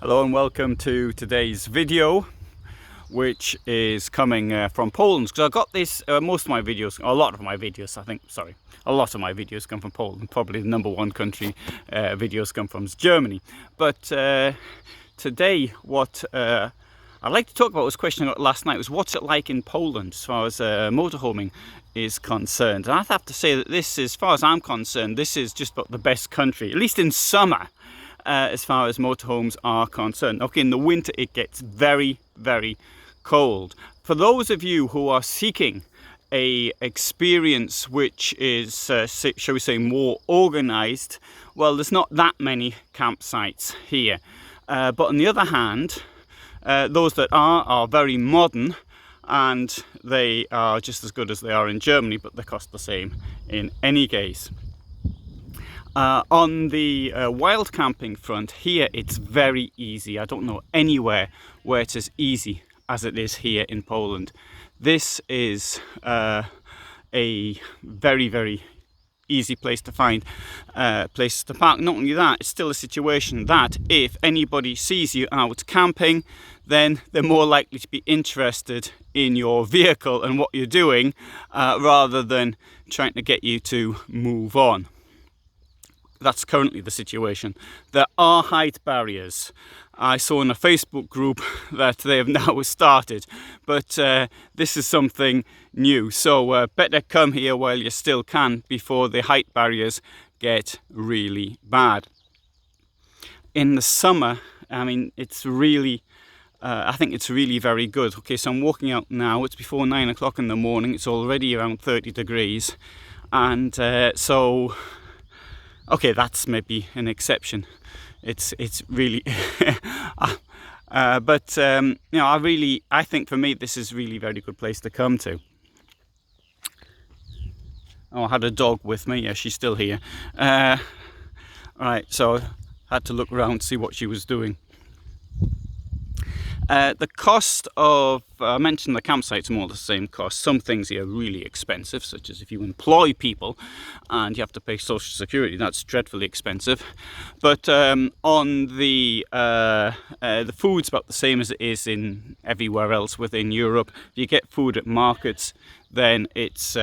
Hello and welcome to today's video, which is coming from Poland, because I got this, most of my videos, a lot of my videos come from Poland. Probably the number one country videos come from is Germany. But today what I'd like to talk about was a question I got last night, was what's it like in Poland as far as motorhoming is concerned. And I have to say that this, as far as I'm concerned, this is just about the best country, at least in summer. As far as motorhomes are concerned. Okay, in the winter it gets very, very cold. For those of you who are seeking a experience which is, shall we say, more organized, well, there's not that many campsites here. But on the other hand, those that are very modern, and they are just as good as they are in Germany, but they cost the same in any case. On the wild camping front here, it's very easy. I don't know anywhere where it's as easy as it is here in Poland. This is a very, very easy place to find places to park. Not only that, it's still a situation that if anybody sees you out camping, then they're more likely to be interested in your vehicle and what you're doing, rather than trying to get you to move on. That's currently the situation. There are height barriers. I saw in a Facebook group that they have now started, but this is something new. So better come here while you still can before the height barriers get really bad. In the summer, I mean, it's really, I think it's really very good. Okay, so I'm walking out now. It's before 9 o'clock in the morning. It's already around 30 degrees. And so... okay, that's maybe an exception. It's really, but you know, I think for me this is really very good place to come to. Oh, I had a dog with me. Yeah, she's still here. Right, so I had to look around to see what she was doing. The cost of, I mentioned the campsites are more the same cost. Some things here are really expensive, such as if you employ people and you have to pay social security, that's dreadfully expensive. But on the food's about the same as it is in everywhere else within Europe. If you get food at markets, then it's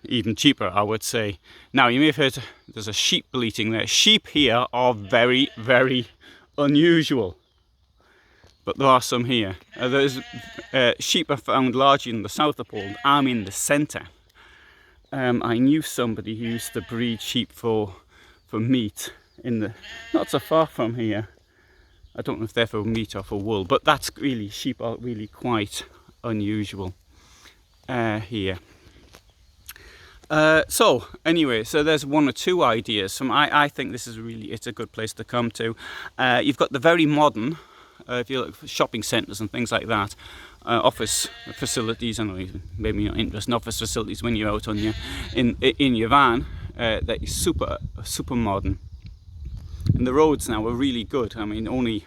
even cheaper, I would say. Now, you may have heard there's a sheep bleating there. Sheep here are very, very unusual, but there are some here. Sheep are found largely in the south of Poland. I'm in the centre. I knew somebody who used to breed sheep for meat in the not so far from here. I don't know if they're for meat or for wool, but that's really, sheep are really quite unusual here. So anyway, so there's one or two ideas. I think this is really, it's a good place to come to. You've got the very modern, if you look for shopping centres and things like that, office facilities. I know maybe you're not interested in office facilities when you're out on your in your van. That is super modern, and the roads now are really good. I mean, only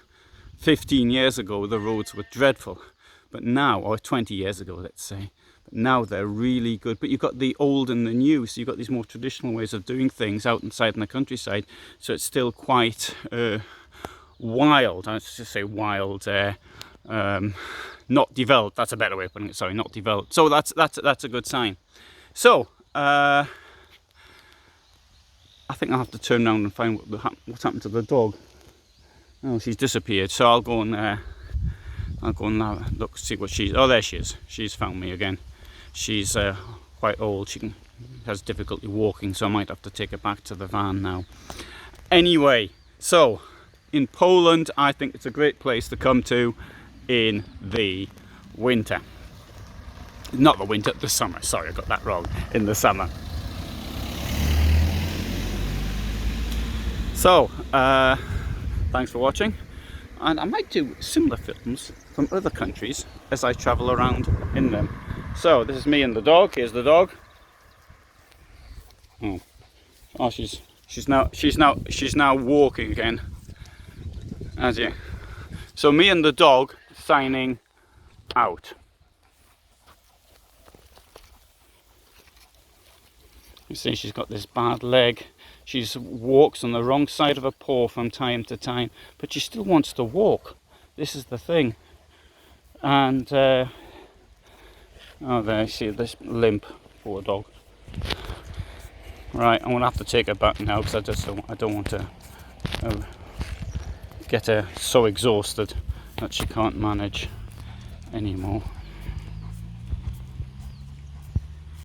15 years ago the roads were dreadful, but now, or 20 years ago, let's say. Now they're really good, but you've got the old and the new, so you've got these more traditional ways of doing things out inside in the countryside, so it's still quite wild. I should say wild, not developed. That's a better way of putting it. Sorry, not developed. So that's a good sign. So I think I'll have to turn around and find what's happened to the dog. Oh, she's disappeared. So I'll go and look, see what she's. Oh, there she is. She's found me again. She's quite old. She has difficulty walking, so I might have to take her back to the van now. Anyway, so in Poland, I think it's a great place to come to in the winter. Not the winter, the summer. Sorry, I got that wrong. In the summer. So, thanks for watching. And I might do similar films from other countries as I travel around in them. So this is me and the dog. Here's the dog. Oh, she's now walking again. As you. So me and the dog signing out. You see, she's got this bad leg. She walks on the wrong side of a paw from time to time, but she still wants to walk. This is the thing. And oh, there you see this limp, poor dog. Right, I'm gonna have to take her back now because I don't want to get her so exhausted that she can't manage anymore.